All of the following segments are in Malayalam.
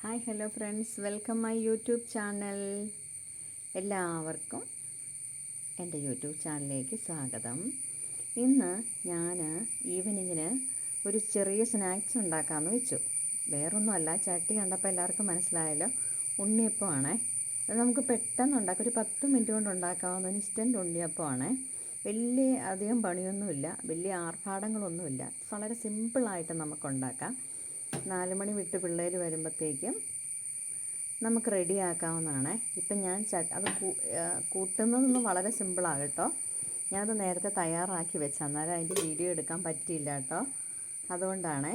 Hi hello friends, welcome my YouTube channel. എല്ലാവർക്കും എൻ്റെ യൂട്യൂബ് ചാനലിലേക്ക് സ്വാഗതം. ഇന്ന് ഞാൻ ഈവനിങ്ങിന് ഒരു ചെറിയ സ്നാക്സ് ഉണ്ടാക്കാമെന്ന് വെച്ചു. വേറൊന്നുമല്ല, ചട്ടി കണ്ടപ്പോൾ എല്ലാവർക്കും മനസ്സിലായല്ലോ, ഉണ്ണിയപ്പമാണേ. അത് നമുക്ക് പെട്ടെന്ന് ഉണ്ടാക്കാം, ഒരു 10 മിനിറ്റ് കൊണ്ട് ഉണ്ടാക്കാവുന്ന ഇൻസ്റ്റൻറ്റ് ഉണ്ണിയപ്പമാണേ. വലിയ അധികം പണിയൊന്നുമില്ല, വലിയ ആർഭാടങ്ങളൊന്നുമില്ല, വളരെ സിമ്പിളായിട്ട് നമുക്കുണ്ടാക്കാം. 4 മണി വിട്ട് പിള്ളേർ വരുമ്പോഴത്തേക്കും നമുക്ക് റെഡിയാക്കാവുന്നതാണ്. ഇപ്പം ഞാൻ അത് കൂട്ടുന്നതൊന്നും വളരെ സിമ്പിളാണ് കേട്ടോ. ഞാനത് നേരത്തെ തയ്യാറാക്കി വെച്ച, അന്നേരം അതിൻ്റെ വീഡിയോ എടുക്കാൻ പറ്റിയില്ല കേട്ടോ, അതുകൊണ്ടാണ്.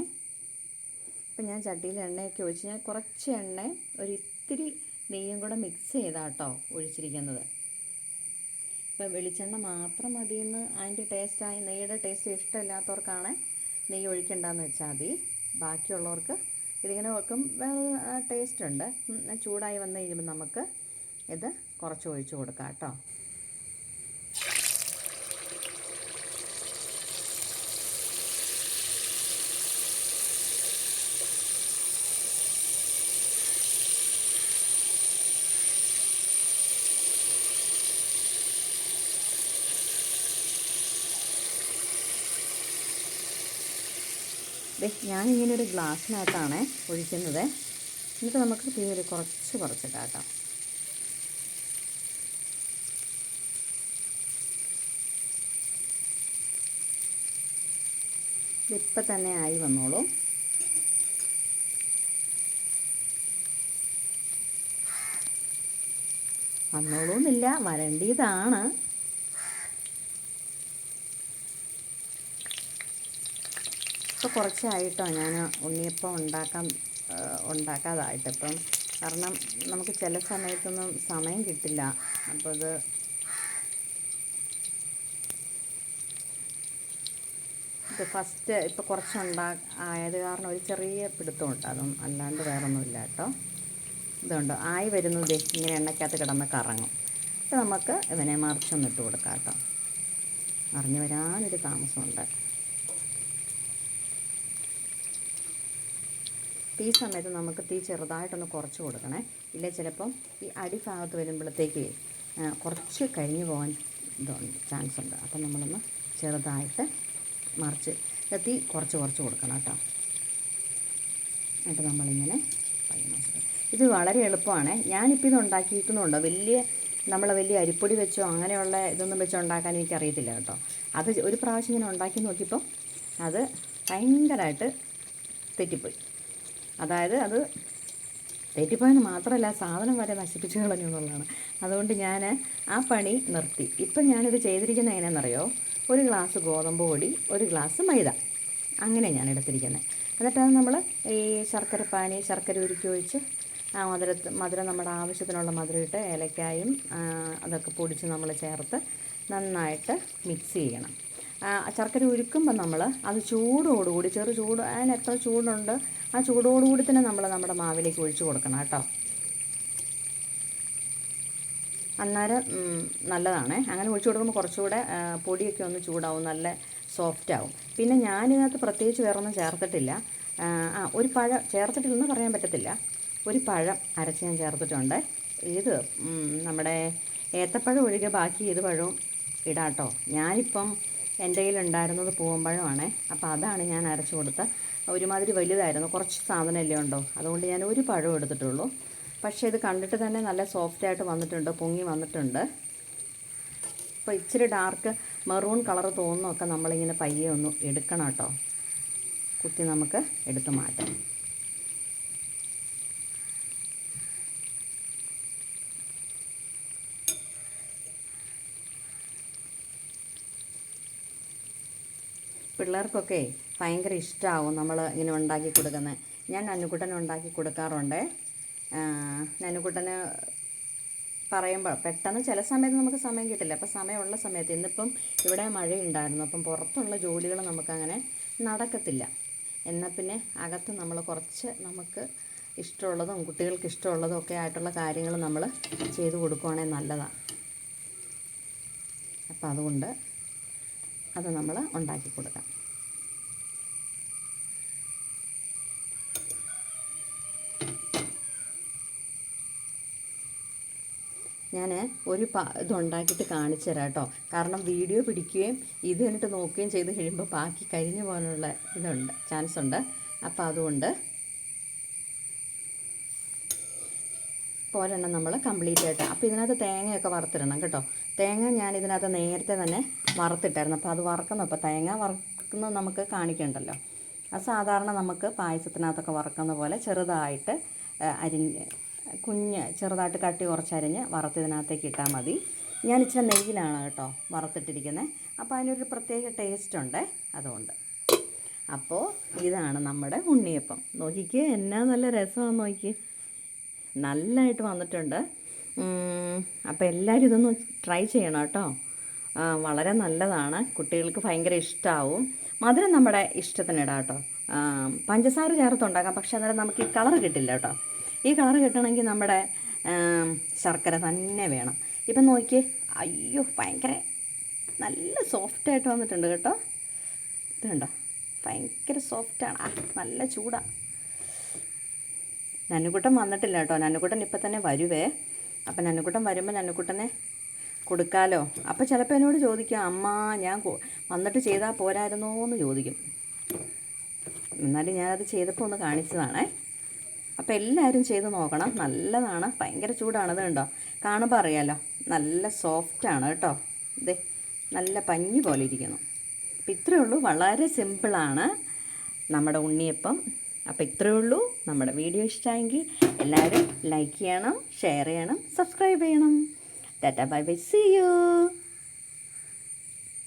ഇപ്പം ഞാൻ ചട്ടിയിൽ എണ്ണയൊക്കെ ഒഴിച്ച്, ഞാൻ കുറച്ച് എണ്ണ ഒരു ഇത്തിരി നെയ്യും കൂടെ മിക്സ് ചെയ്താട്ടോ ഒഴിച്ചിരിക്കുന്നത്. ഇപ്പം വെളിച്ചെണ്ണ മാത്രം മതിയെന്ന് അതിൻ്റെ ടേസ്റ്റായി, നെയ്യുടെ ടേസ്റ്റ് ഇഷ്ടമില്ലാത്തവർക്കാണ് നെയ്യ് ഒഴിക്കണ്ടെന്ന് വെച്ചാൽ മതി. ബാക്കിയുള്ളവർക്ക് ഇതിങ്ങനെ വെക്കും, വേറെ ടേസ്റ്റ് ഉണ്ട്. ചൂടായി വന്നു കഴിയുമ്പോൾ നമുക്ക് ഇത് കുറച്ച് ഒഴിച്ച് കൊടുക്കാം കേട്ടോ. ഞാനിങ്ങനെ ഒരു ഗ്ലാസ്സിനകത്താണ് ഒഴിക്കുന്നത്. എന്നിട്ട് നമുക്ക് തീ കുറച്ചിട്ടാം കേട്ടോ. ഇതിപ്പം തന്നെ ആയി വന്നോളൂ. വന്നോളൂന്നില്ല, വരേണ്ടതാണ്. ഇപ്പോൾ കുറച്ചായിട്ടോ ഞാൻ ഉണ്ണിയപ്പം ഉണ്ടാക്കാതായിട്ട്. ഇപ്പം കാരണം നമുക്ക് ചില സമയത്തൊന്നും സമയം കിട്ടില്ല. അപ്പോൾ ഇത് ഫസ്റ്റ് ഇപ്പോൾ ആയത് കാരണം ഒരു ചെറിയ പിടുത്തമുണ്ട്, അതും അല്ലാണ്ട് വേറൊന്നുമില്ല കേട്ടോ. ഇതുണ്ട് ആയി വരുന്നത് ഇങ്ങനെ എണ്ണയ്ക്കകത്ത് കിടന്ന് കറങ്ങും. അപ്പോൾ നമുക്ക് ഇവനെ മറിച്ചൊന്നിട്ട് കൊടുക്കാം കേട്ടോ. മറിഞ്ഞ് വരാനൊരു താമസമുണ്ട്. ഈ സമയത്ത് നമുക്ക് തീ ചെറുതായിട്ടൊന്ന് കുറച്ച് കൊടുക്കണേ, ഇല്ലേ ചിലപ്പം ഈ അടിഭാഗത്ത് വരുമ്പോഴത്തേക്ക് കുറച്ച് കഴിഞ്ഞ് പോകാൻ ചാൻസ് ഉണ്ട്. അപ്പം നമ്മളൊന്ന് ചെറുതായിട്ട് മറിച്ച് തീ കുറച്ച് കൊടുക്കണം കേട്ടോ. എന്നിട്ട് നമ്മളിങ്ങനെ ഇത് വളരെ എളുപ്പമാണ്. ഞാനിപ്പോൾ ഇത് ഉണ്ടാക്കിയിരിക്കുന്നുണ്ടോ, വലിയ അരിപ്പൊടി വെച്ചോ അങ്ങനെയുള്ള ഇതൊന്നും വെച്ചോ ഉണ്ടാക്കാൻ എനിക്കറിയത്തില്ല കേട്ടോ. അത് ഒരു പ്രാവശ്യം ഇങ്ങനെ ഉണ്ടാക്കി നോക്കിയപ്പോൾ അത് ഭയങ്കരമായിട്ട് തെറ്റിപ്പോയി. അതായത് അത് തെറ്റിപ്പോയെന്ന് മാത്രമല്ല, സാധനം വരെ നശിപ്പിച്ച് കളഞ്ഞു എന്നുള്ളതാണ്. അതുകൊണ്ട് ഞാൻ ആ പണി നിർത്തി. ഇപ്പം ഞാനിത് ചെയ്തിരിക്കുന്നത് എങ്ങനെയാണെന്നറിയോ, 1 ഗ്ലാസ് ഗോതമ്പ് പൊടി, 1 ഗ്ലാസ് മൈദ, അങ്ങനെ ഞാൻ എടുത്തിരിക്കുന്നത്. എന്നിട്ടത് നമ്മൾ ഈ ശർക്കര ഉരുക്കി ഒഴിച്ച് മധുരം നമ്മുടെ ആവശ്യത്തിനുള്ള മധുരം ഇട്ട് ഏലക്കായും അതൊക്കെ പൊടിച്ച് നമ്മൾ ചേർത്ത് നന്നായിട്ട് മിക്സ് ചെയ്യണം. ശർക്കര ഉരുക്കുമ്പോൾ നമ്മൾ അത് ചൂടോടുകൂടി, ചൂട്, അതിന് എത്ര ചൂടുണ്ട് ആ ചൂടോടുകൂടി തന്നെ നമ്മൾ നമ്മുടെ മാവിലേക്ക് ഒഴിച്ച് കൊടുക്കണം കേട്ടോ. അന്നേരം നല്ലതാണ്. അങ്ങനെ ഒഴിച്ചു കൊടുക്കുമ്പോൾ കുറച്ചുകൂടെ പൊടിയൊക്കെ ഒന്ന് ചൂടാവും, നല്ല സോഫ്റ്റ് ആവും. പിന്നെ ഞാനിതിനകത്ത് പ്രത്യേകിച്ച് വേറൊന്നും ചേർത്തിട്ടില്ല. ഒരു പഴം ചേർത്തിട്ടില്ലെന്ന് പറയാൻ പറ്റത്തില്ല, ഒരു പഴം അരച്ച് ഞാൻ ചേർത്തിട്ടുണ്ട്. ഇത് നമ്മുടെ ഏത്തപ്പഴം ഒഴികെ ബാക്കി ഏത് പഴവും ഇടാം കേട്ടോ. ഞാനിപ്പം എൻ്റെ കയ്യിലുണ്ടായിരുന്നത് പൂവമ്പഴമാണ്. അപ്പോൾ അതാണ് ഞാൻ അരച്ച് കൊടുത്ത. ഒരുമാതിരി വലുതായിരുന്നു, കുറച്ച് സാധനമല്ലേ ഉണ്ടോ, അതുകൊണ്ട് ഞാൻ ഒരു പഴം എടുത്തിട്ടുള്ളൂ. പക്ഷേ ഇത് കണ്ടിട്ട് തന്നെ നല്ല സോഫ്റ്റായിട്ട് വന്നിട്ടുണ്ട്, പൊങ്ങി വന്നിട്ടുണ്ട്. അപ്പോൾ ഇച്ചിരി ഡാർക്ക് മെറൂൺ കളർ തോന്നുന്നൊക്കെ നമ്മളിങ്ങനെ പയ്യെ ഒന്ന് എടുക്കണം കേട്ടോ. കുത്തി നമുക്ക് എടുത്ത് മാറ്റാം. പിള്ളേർക്കൊക്കെ ഭയങ്കര ഇഷ്ടമാവും നമ്മൾ ഇങ്ങനെ ഉണ്ടാക്കി കൊടുക്കുന്നത്. ഞാൻ നന്നുകുട്ടന് ഉണ്ടാക്കി കൊടുക്കാറുണ്ട്. നന്നുകുട്ടന് പറയുമ്പോൾ പെട്ടെന്ന് ചില സമയത്ത് നമുക്ക് സമയം കിട്ടില്ല. അപ്പോൾ സമയമുള്ള സമയത്ത്, ഇന്നിപ്പം ഇവിടെ മഴയുണ്ടായിരുന്നു, അപ്പം പുറത്തുള്ള ജോലികൾ നമുക്കങ്ങനെ നടക്കത്തില്ല. എന്നാൽ പിന്നെ അകത്ത് നമ്മൾ കുറച്ച് നമുക്ക് ഇഷ്ടമുള്ളതും കുട്ടികൾക്ക് ഇഷ്ടമുള്ളതും ഒക്കെ ആയിട്ടുള്ള കാര്യങ്ങൾ നമ്മൾ ചെയ്തു കൊടുക്കുവാണെങ്കിൽ നല്ലതാണ്. അപ്പോൾ അതുകൊണ്ട് അത് നമ്മൾ ഉണ്ടാക്കി കൊടുക്കാം. ഞാൻ ഒരു ഇതുണ്ടാക്കിയിട്ട് കാണിച്ചു തരാം കേട്ടോ. കാരണം വീഡിയോ പിടിക്കുകയും ഇത് കണ്ടിട്ട് നോക്കുകയും ചെയ്ത് കഴിയുമ്പോൾ ബാക്കി കരിഞ്ഞു പോകാനുള്ള ചാൻസ് ഉണ്ട്. അപ്പോൾ അതുകൊണ്ട് ഒരെണ്ണം നമ്മൾ കംപ്ലീറ്റ് ആയിട്ട്. അപ്പോൾ ഇതിനകത്ത് തേങ്ങയൊക്കെ വറുത്തിടണം കേട്ടോ. തേങ്ങ ഞാൻ ഇതിനകത്ത് നേരത്തെ തന്നെ വറുത്തിട്ടായിരുന്നു. അപ്പോൾ അത് വറക്കുന്നു. അപ്പോൾ തേങ്ങ വറുക്കുന്നത് നമുക്ക് കാണിക്കണ്ടല്ലോ. അത് സാധാരണ നമുക്ക് പായസത്തിനകത്തൊക്കെ വറക്കുന്ന പോലെ ചെറുതായിട്ട് അരിഞ്ഞ് ചെറുതായിട്ട് കട്ടി കുറച്ചരിഞ്ഞ് വറുത്തതിനകത്തേക്ക് ഇട്ടാൽ മതി. ഞാൻ ഇച്ചിരി നെയ്യിലാണ് കേട്ടോ വറുത്തിട്ടിരിക്കുന്നത്. അപ്പോൾ അതിനൊരു പ്രത്യേക ടേസ്റ്റ് ഉണ്ട്. അതുകൊണ്ട് അപ്പോൾ ഇതാണ് നമ്മുടെ ഉണ്ണിയപ്പം. നോക്കിക്കേ, എന്നാ നല്ല രസമാണെന്ന് നോക്കി, നല്ലതായിട്ട് വന്നിട്ടുണ്ട്. അപ്പോൾ എല്ലാവരും ഇതൊന്ന് ട്രൈ ചെയ്യണം കേട്ടോ. വളരെ നല്ലതാണ്, കുട്ടികൾക്ക് ഭയങ്കര ഇഷ്ടമാവും. മധുരം നമ്മുടെ ഇഷ്ടത്തിന് ഇടാം കേട്ടോ. പഞ്ചസാര ചേർത്തുണ്ടാക്കാം, പക്ഷേ അന്നേരം നമുക്ക് ഈ കളർ കിട്ടില്ല കേട്ടോ. ഈ കളർ കിട്ടണമെങ്കിൽ നമ്മുടെ ശർക്കര തന്നെ വേണം. ഇപ്പം നോക്കിയേ, അയ്യോ ഭയങ്കര നല്ല സോഫ്റ്റായിട്ട് വന്നിട്ടുണ്ട് കേട്ടോ. ഇത് കണ്ടോ, ഭയങ്കര സോഫ്റ്റാണ്. നല്ല ചൂടാണ്. നന്നുകുട്ടൻ വന്നിട്ടില്ല കേട്ടോ. നന്നുകുട്ടൻ ഇപ്പം തന്നെ വരുവേ. അപ്പം നന്നുകുട്ടൻ വരുമ്പോൾ നന്നുകുട്ടനെ കൊടുക്കാമല്ലോ. അപ്പോൾ ചിലപ്പോൾ എന്നോട് ചോദിക്കും, അമ്മ ഞാൻ വന്നിട്ട് ചെയ്താൽ പോരായിരുന്നോ എന്ന് ചോദിക്കും. എന്നാലും ഞാനത് ചെയ്തപ്പോൾ ഒന്ന് കാണിച്ചതാണേ. അപ്പോൾ എല്ലാവരും ചെയ്ത് നോക്കണം, നല്ലതാണ്. ഭയങ്കര ചൂടാണത് കണ്ടോ, കാണുമ്പോൾ അറിയാമല്ലോ. നല്ല സോഫ്റ്റാണ് കേട്ടോ. ഇതേ നല്ല പഞ്ഞി പോലെ ഇരിക്കുന്നു. അപ്പോൾ ഇത്രയേ ഉള്ളൂ, വളരെ സിമ്പിളാണ് നമ്മുടെ ഉണ്ണിയപ്പം. അപ്പോൾ ഇത്രയേ ഉള്ളൂ. നമ്മുടെ വീഡിയോ ഇഷ്ടമായെങ്കിൽ എല്ലാവരും ലൈക്ക് ചെയ്യണം, ഷെയർ ചെയ്യണം, സബ്സ്ക്രൈബ് ചെയ്യണം. Tata bye bye, see U.